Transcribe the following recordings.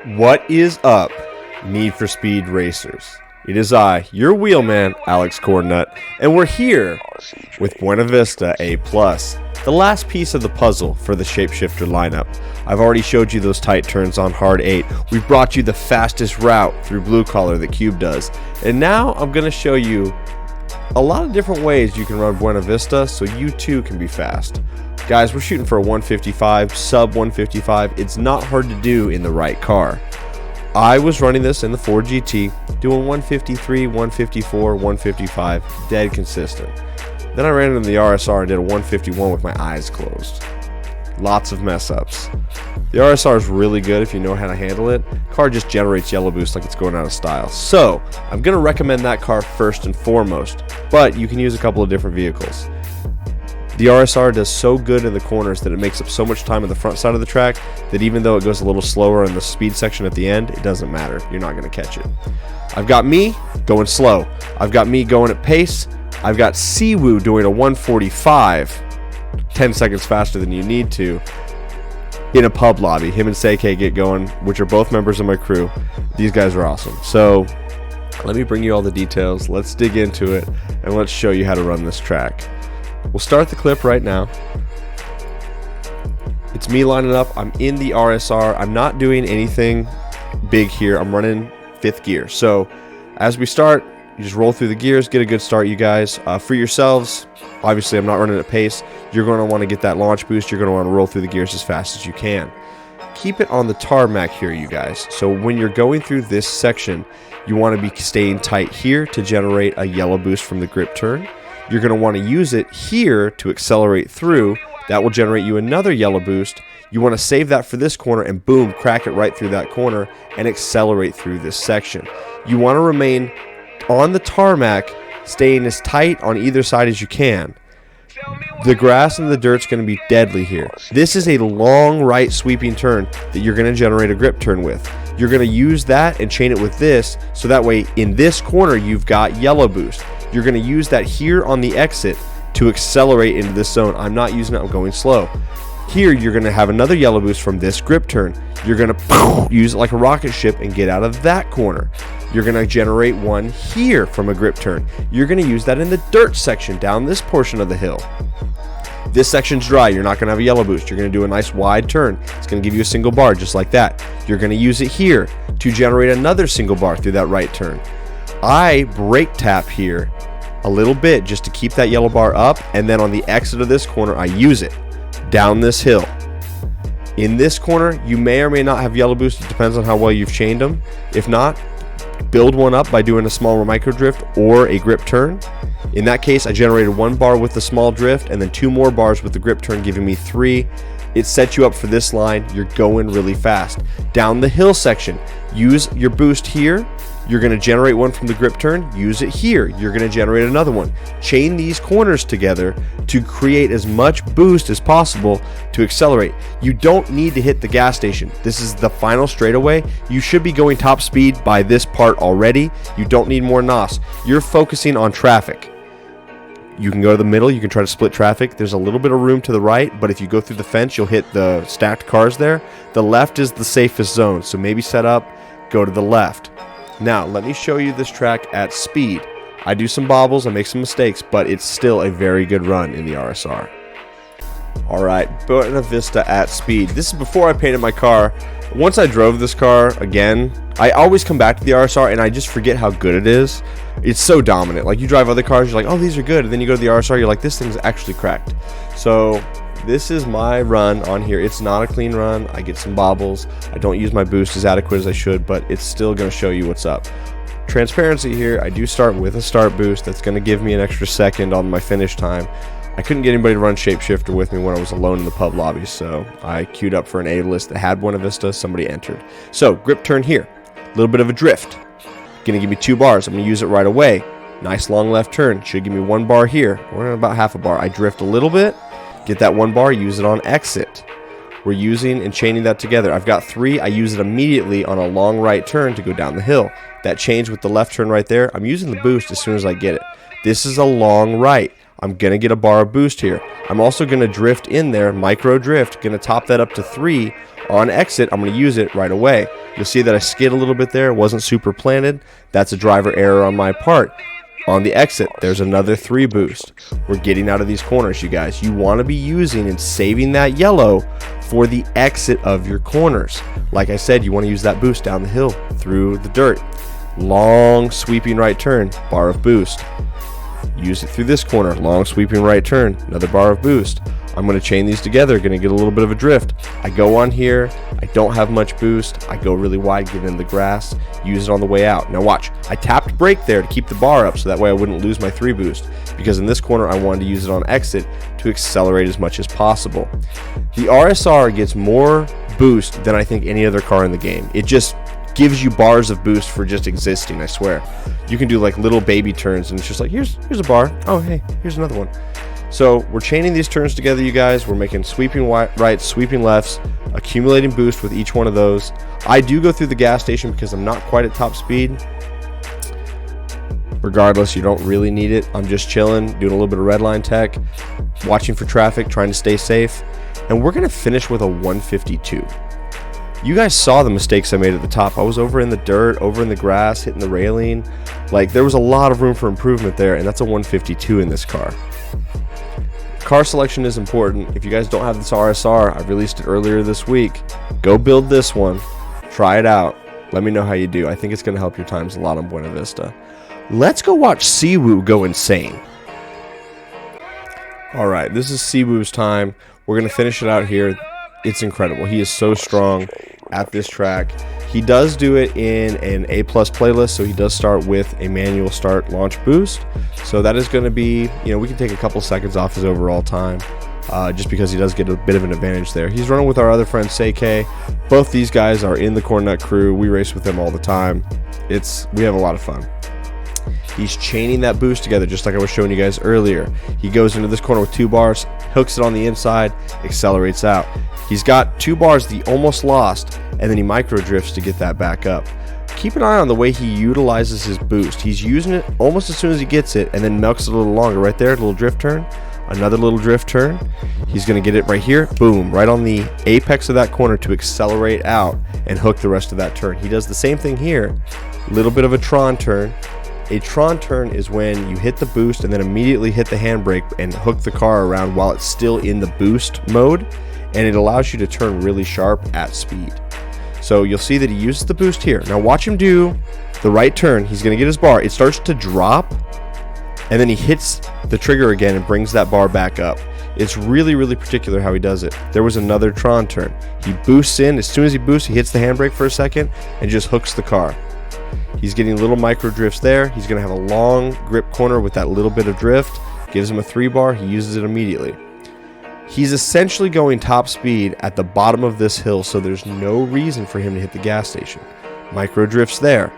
What is up, Need for Speed racers? It is I, your wheelman, Alex Cornnut, and we're here with Buena Vista A+, the last piece of the puzzle for the shapeshifter lineup. I've already showed you those tight turns on hard 8. We've brought you the fastest route through blue collar that Cube does, and now I'm going to show you a lot of different ways you can run Buena Vista so you too can be fast. Guys, we're shooting for a 155, sub 155. It's not hard to do in the right car. I was running this in the Ford GT, doing 153, 154, 155, dead consistent. Then I ran into the RSR and did a 151 with my eyes closed. Lots of mess ups. The RSR is really good if you know how to handle it. Car just generates yellow boost like it's going out of style. So I'm going to recommend that car first and foremost, but you can use a couple of different vehicles. The RSR does so good in the corners that it makes up so much time on the front side of the track that even though it goes a little slower in the speed section at the end, it doesn't matter. You're not going to catch it. I've got me going slow. I've got me going at pace. I've got Siwoo doing a 145, 10 seconds faster than you need to, in a pub lobby. Him and Seike get going, which are both members of my crew. These guys are awesome. So let me bring you all the details. Let's dig into it, and let's show you how to run this track. We'll start the clip right now. It's me lining up. I'm in the RSR. I'm not doing anything big here. I'm running 5th gear. So as we start, you just roll through the gears, get a good start, you guys. For yourselves, obviously I'm not running at pace. You're going to want to get that launch boost. You're going to want to roll through the gears as fast as you can. Keep it on the tarmac here, you guys. So when you're going through this section, you want to be staying tight here to generate a yellow boost from the grip turn. You're going to want to use it here to accelerate through. That will generate you another yellow boost. You want to save that for this corner and boom, crack it right through that corner and accelerate through this section. You want to remain on the tarmac, staying as tight on either side as you can. The grass and the dirt's going to be deadly here. This is a long right sweeping turn that you're going to generate a grip turn with. You're going to use that and chain it with this, so that way in this corner you've got yellow boost. You're going to use that here on the exit to accelerate into this zone. I'm not using it, I'm going slow. Here you're going to have another yellow boost from this grip turn. You're going to use it like a rocket ship and get out of that corner. You're going to generate one here from a grip turn. You're going to use that in the dirt section down this portion of the hill. This section's dry. You're not going to have a yellow boost. You're going to do a nice wide turn. It's going to give you a single bar just like that. You're going to use it here to generate another single bar through that right turn. I brake tap here a little bit just to keep that yellow bar up, and then on the exit of this corner I use it down this hill. In this corner you may or may not have yellow boost. It depends on how well you've chained them. If not, build one up by doing a small micro drift or a grip turn. In that case I generated 1 bar with the small drift and then 2 more bars with the grip turn, giving me 3. It sets you up for this line. You're going really fast down the hill section. Use your boost here. You're going to generate one from the grip turn. Use it here. You're going to generate another one. Chain these corners together to create as much boost as possible to accelerate. You don't need to hit the gas station. This is the final straightaway. You should be going top speed by this part already. You don't need more NOS. You're focusing on traffic. You can go to the middle. You can try to split traffic. There's a little bit of room to the right, but if you go through the fence, you'll hit the stacked cars there. The left is the safest zone, so maybe set up, go to the left. Now, let me show you this track at speed. I do some bobbles, I make some mistakes, but it's still a very good run in the RSR. Alright, Buena Vista at speed. This is before I painted my car. Once I drove this car again, I always come back to the RSR and I just forget how good it is. It's so dominant. Like, you drive other cars, you're like, oh, these are good. And then you go to the RSR, you're like, this thing's actually cracked. So this is my run on here. It's not a clean run. I get some bobbles. I don't use my boost as adequate as I should, but it's still going to show you what's up. Transparency here, I do start with a start boost. That's going to give me an extra second on my finish time. I couldn't get anybody to run shapeshifter with me when I was alone in the pub lobby, so I queued up for an A-list that had Buena Vista. Somebody entered. So grip turn here, a little bit of a drift. Going to give me 2 bars. I'm going to use it right away. Nice long left turn. Should give me 1 bar here, or about half a bar. I drift a little bit. Get that 1 bar, use it on exit. We're using and chaining that together. I've got 3. I use it immediately on a long right turn to go down the hill. That change with the left turn right there, I'm using the boost as soon as I get it. This is a long right. I'm going to get a bar of boost here. I'm also going to drift in there, micro drift, going to top that up to 3. On exit, I'm going to use it right away. You'll see that I skid a little bit there. It wasn't super planted. That's a driver error on my part. On the exit, there's another 3 boost. We're getting out of these corners, you guys. You want to be using and saving that yellow for the exit of your corners. Like I said, you want to use that boost down the hill through the dirt. Long sweeping right turn, bar of boost. Use it through this corner, long sweeping right turn, another bar of boost. I'm going to chain these together, going to get a little bit of a drift. I go on here, I don't have much boost, I go really wide, get in the grass, use it on the way out. Now watch, I tapped brake there to keep the bar up so that way I wouldn't lose my 3 boost, because in this corner I wanted to use it on exit to accelerate as much as possible. The RSR gets more boost than I think any other car in the game. It just gives you bars of boost for just existing, I swear. You can do like little baby turns and it's just like, here's a bar. Oh, hey, here's another one. So we're chaining these turns together, you guys. We're making sweeping rights, sweeping lefts, accumulating boost with each one of those. I do go through the gas station because I'm not quite at top speed. Regardless, you don't really need it. I'm just chilling, doing a little bit of redline tech, watching for traffic, trying to stay safe. And we're going to finish with a 152. You guys saw the mistakes I made at the top. I was over in the dirt, over in the grass, hitting the railing. Like, there was a lot of room for improvement there, and that's a 152 in this car. Car selection is important. If you guys don't have this RSR, I released it earlier this week. Go build this one. Try it out. Let me know how you do. I think it's going to help your times a lot on Buena Vista. Let's go watch Siwoo go insane. All right, this is Siwoo's time. We're going to finish it out here. It's incredible. He is so strong at this track. He does do it in an A+ playlist, so he does start with a manual start launch boost. So that is going to be, we can take a couple seconds off his overall time, just because he does get a bit of an advantage there. He's running with our other friend, Seike. Both these guys are in the Cornnut crew. We race with them all the time. We have a lot of fun. He's chaining that boost together just like I was showing you guys earlier. He goes into this corner with 2 bars, hooks it on the inside, accelerates out. He's got 2 bars that he almost lost, and then he micro drifts to get that back up. Keep an eye on the way he utilizes his boost. He's using it almost as soon as he gets it, and then milks it a little longer. Right there, a little drift turn, another little drift turn. He's going to get it right here, boom, right on the apex of that corner to accelerate out and hook the rest of that turn. He does the same thing here, little bit of a Tron turn. A Tron turn is when you hit the boost and then immediately hit the handbrake and hook the car around while it's still in the boost mode, and it allows you to turn really sharp at speed. So you'll see that he uses the boost here. Now watch him do the right turn. He's going to get his bar. It starts to drop, and then he hits the trigger again and brings that bar back up. It's really, really particular how he does it. There was another Tron turn. He boosts in. As soon as he boosts, he hits the handbrake for a second and just hooks the car. He's getting little micro drifts there. He's going to have a long grip corner with that little bit of drift. Gives him a 3 bar. He uses it immediately. He's essentially going top speed at the bottom of this hill, so there's no reason for him to hit the gas station. Micro drifts there.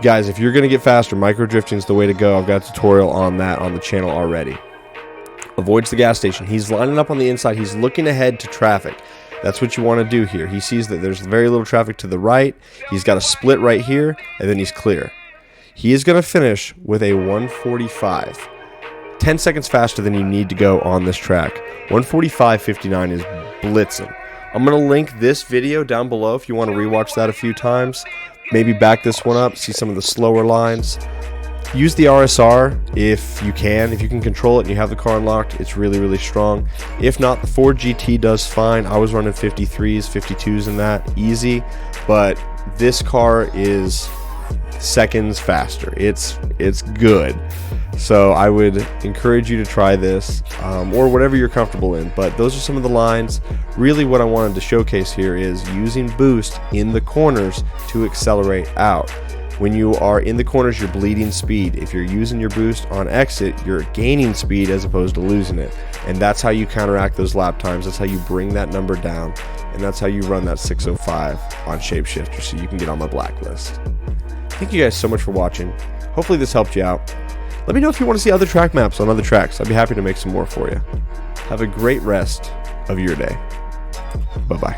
Guys, if you're going to get faster, micro drifting is the way to go. I've got a tutorial on that on the channel already. Avoids the gas station. He's lining up on the inside. He's looking ahead to traffic. That's what you want to do here. He sees that there's very little traffic to the right. He's got a split right here, and then he's clear. He is going to finish with a 145. 10 seconds faster than you need to go on this track. 145.59 is blitzing. I'm going to link this video down below if you want to rewatch that a few times. Maybe back this one up, see some of the slower lines. Use the RSR if you can. If you can control it and you have the car unlocked, it's really, really strong. If not, the Ford GT does fine. I was running 53s, 52s in that, easy. But this car is seconds faster. It's good. So I would encourage you to try this, or whatever you're comfortable in. But those are some of the lines. Really what I wanted to showcase here is using boost in the corners to accelerate out. When you are in the corners, you're bleeding speed. If you're using your boost on exit, you're gaining speed as opposed to losing it. And that's how you counteract those lap times. That's how you bring that number down. And that's how you run that 605 on Shapeshifter so you can get on my blacklist. Thank you guys so much for watching. Hopefully this helped you out. Let me know if you want to see other track maps on other tracks. I'd be happy to make some more for you. Have a great rest of your day. Bye-bye.